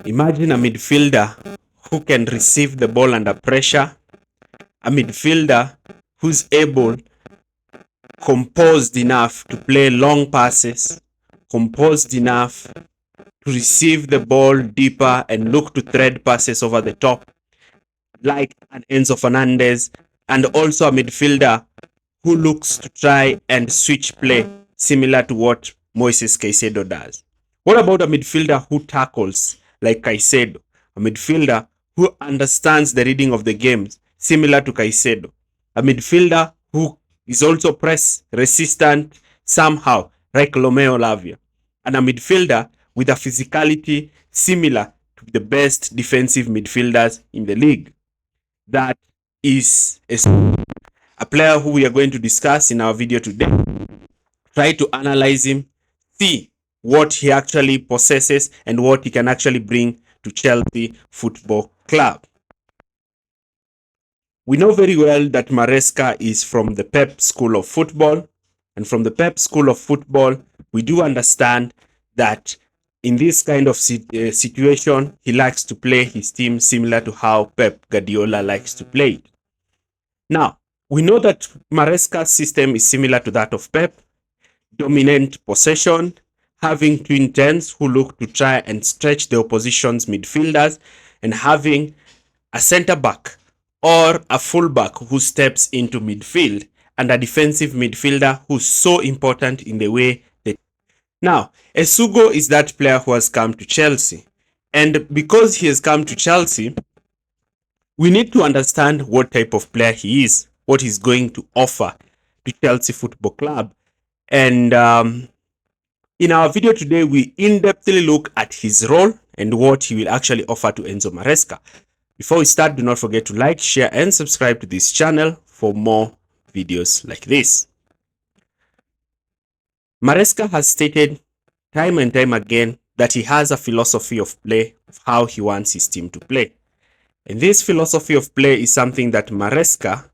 Imagine a midfielder who can receive the ball under pressure, a midfielder who's able, composed enough to play long passes, composed enough to receive the ball deeper and look to thread passes over the top, like an Enzo Fernandez, and also a midfielder who looks to try and switch play, similar to what Moises Caicedo does. What about a midfielder who tackles, like Caicedo? A midfielder who understands the reading of the games, similar to Caicedo. A midfielder who is also press resistant somehow, like Romeo Lavia. And a midfielder with a physicality similar to the best defensive midfielders in the league. That is a player who we are going to discuss in our video today. Try to analyze him, see what he actually possesses and what he can actually bring to Chelsea Football Club. We know very well that Maresca is from the Pep School of Football, and from the Pep School of Football, we do understand that in this kind of situation, he likes to play his team similar to how Pep Guardiola likes to play it. Now, we know that Maresca's system is similar to that of Pep. Dominant possession, having twin tens who look to try and stretch the opposition's midfielders, and having a centre back or a fullback who steps into midfield, and a defensive midfielder who's so important in the way that. Now, Essugo is that player who has come to Chelsea, and because he has come to Chelsea, we need to understand what type of player he is, what he's going to offer to Chelsea Football Club. And in our video today, we in-depthly look at his role and what he will actually offer to Enzo Maresca. Before we start, do not forget to like, share, and subscribe to this channel for more videos like this. Maresca has stated time and time again that he has a philosophy of play of how he wants his team to play. And this philosophy of play is something that Maresca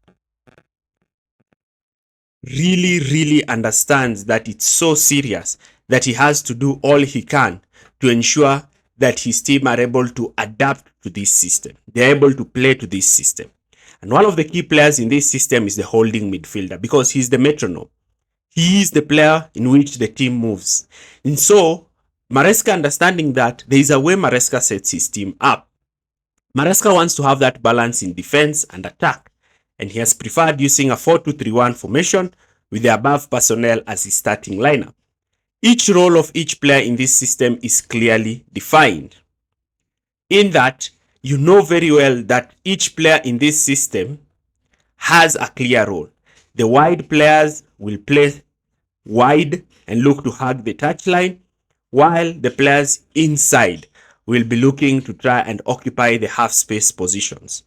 really understands, that it's so serious that he has to do all he can to ensure that his team are able to adapt to this system. They're able to play to this system. And one of the key players in this system is the holding midfielder, because he's the metronome. He is the player in which the team moves. And so, Maresca, understanding that, there is a way Maresca sets his team up. Maresca wants to have that balance in defense and attack, and he has preferred using a 4-2-3-1 formation with the above personnel as his starting lineup. Each role of each player in this system is clearly defined, in that you know very well that each player in this system has a clear role. The wide players will play wide and look to hug the touchline, while the players inside will be looking to try and occupy the half space positions.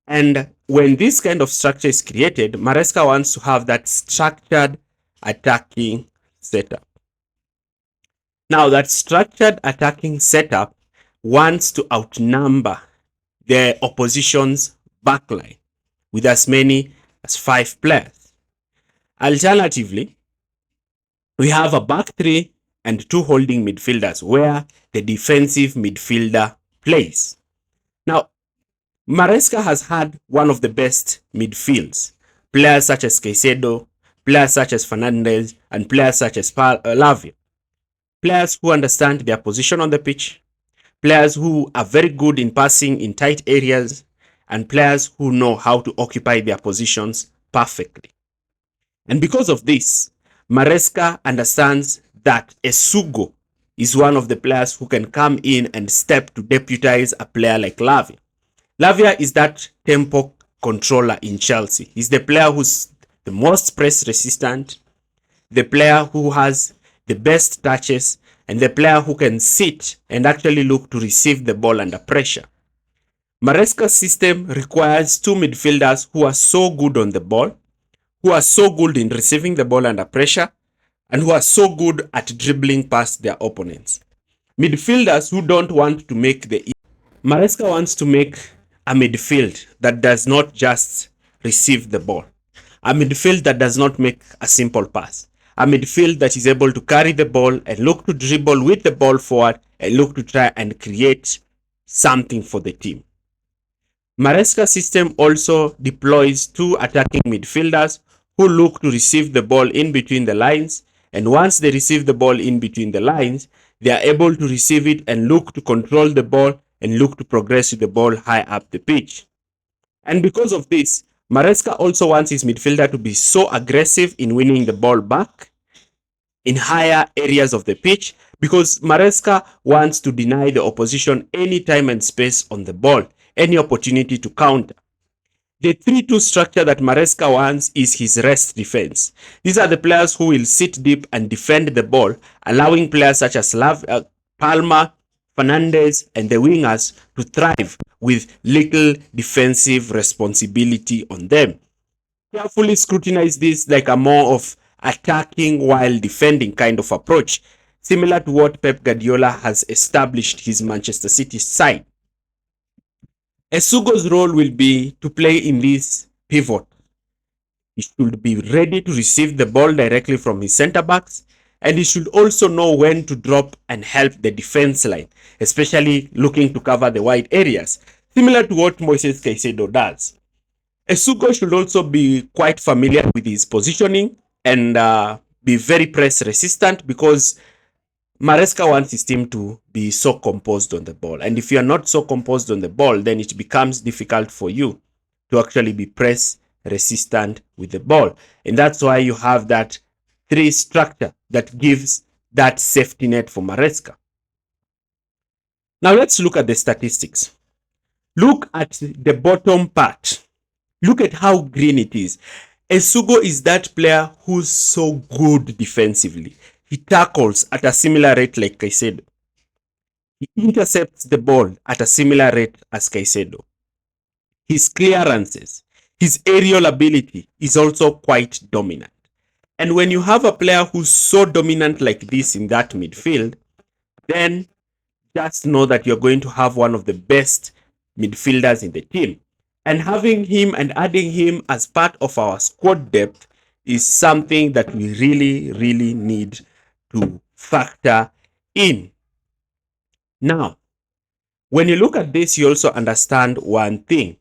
And when this kind of structure is created, Maresca wants to have that structured attacking setup. Now, that structured attacking setup wants to outnumber the opposition's backline with as many as 5 players. Alternatively, we have a back three and 2 holding midfielders where the defensive midfielder plays. Now, Maresca has had one of the best midfields. Players such as Caicedo, players such as Fernandez, and players such as Lavia. Players who understand their position on the pitch, players who are very good in passing in tight areas, and players who know how to occupy their positions perfectly. And because of this, Maresca understands that Essugo is one of the players who can come in and step to deputize a player like Lavia. Lavia is that tempo controller in Chelsea. He's the player who's the most press resistant, the player who has the best touches, and the player who can sit and actually look to receive the ball under pressure. Maresca's system requires 2 midfielders who are so good on the ball, who are so good in receiving the ball under pressure, and who are so good at dribbling past their opponents. Midfielders who don't want to make the... Maresca wants to make a midfield that does not just receive the ball. A midfield that does not make a simple pass. a midfield that is able to carry the ball and look to dribble with the ball forward and look to try and create something for the team. Maresca's system also deploys two attacking midfielders who look to receive the ball in between the lines, and once they receive the ball in between the lines, they are able to receive it and look to control the ball and look to progress with the ball high up the pitch. And because of this, Maresca also wants his midfielder to be so aggressive in winning the ball back in higher areas of the pitch, because Maresca wants to deny the opposition any time and space on the ball, any opportunity to counter. The 3-2 structure that Maresca wants is his rest defense. These are the players who will sit deep and defend the ball, allowing players such as Palma, Fernandez, and the wingers to thrive with little defensive responsibility on them. Carefully scrutinize this like a more of attacking while defending kind of approach, similar to what Pep Guardiola has established his Manchester City side. Essugo's role will be to play in this pivot. He should be ready to receive the ball directly from his center backs, and he should also know when to drop and help the defense line, especially looking to cover the wide areas, similar to what Moises Caicedo does. Essugo should also be quite familiar with his positioning and be very press resistant, because Maresca wants his team to be so composed on the ball. And if you are not so composed on the ball, then it becomes difficult for you to actually be press resistant with the ball. And that's why you have that 3 structure that gives that safety net for Maresca. Now let's look at the statistics. Look at the bottom part. Look at how green it is. Essugo is that player who's so good defensively. He tackles at a similar rate like Caicedo. He intercepts the ball at a similar rate as Caicedo. His clearances, his aerial ability is also quite dominant. And when you have a player who's so dominant like this in that midfield, then just know that you're going to have one of the best midfielders in the team. And having him and adding him as part of our squad depth is something that we really need to factor in. Now, when you look at this, you also understand one thing.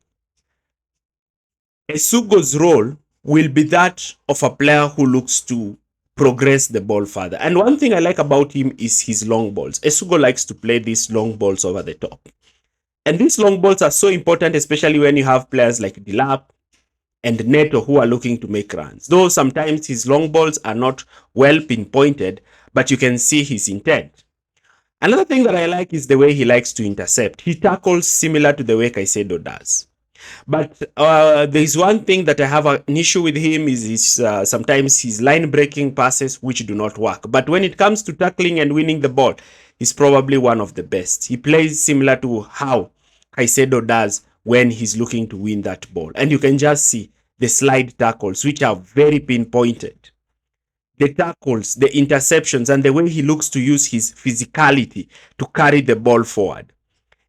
Essugo's role will be that of a player who looks to progress the ball further. And one thing I like about him is his long balls. Essugo likes to play these long balls over the top. And these long balls are so important, especially when you have players like Dilap and Neto who are looking to make runs. Though sometimes his long balls are not well pinpointed, but you can see his intent. Another thing that I like is the way he likes to intercept. He tackles similar to the way Caicedo does. But there's one thing that I have an issue with him is sometimes his line breaking passes which do not work. But when it comes to tackling and winning the ball, he's probably one of the best. He plays similar to how Caicedo does when he's looking to win that ball. And you can just see the slide tackles, which are very pinpointed. The tackles, the interceptions, and the way he looks to use his physicality to carry the ball forward.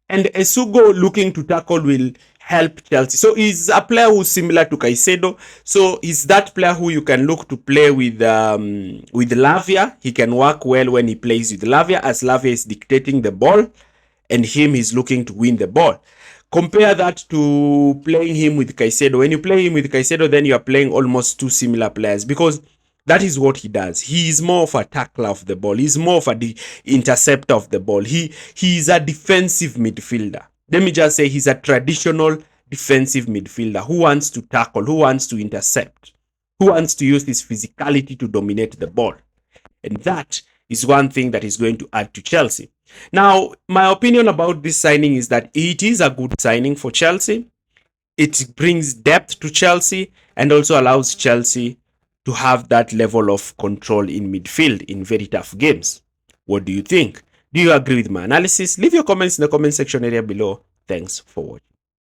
And Essugo looking to tackle will help Chelsea. So he's a player who's similar to Caicedo. So he's that player who you can look to play with Lavia. He can work well when he plays with Lavia, as Lavia is dictating the ball and him is looking to win the ball. Compare that to playing him with Caicedo. When you play him with Caicedo, then you are playing almost 2 similar players, because that is what he does. He is more of a tackler of the ball. He's more of a interceptor of the ball. He is a defensive midfielder. Let me just say he's a traditional defensive midfielder who wants to tackle, who wants to intercept, who wants to use his physicality to dominate the ball. And that is one thing that is going to add to Chelsea. Now, my opinion about this signing is that it is a good signing for Chelsea. It brings depth to Chelsea and also allows Chelsea to have that level of control in midfield in very tough games. What do you think? Do you agree with my analysis? Leave your comments in the comment section area below. Thanks for watching.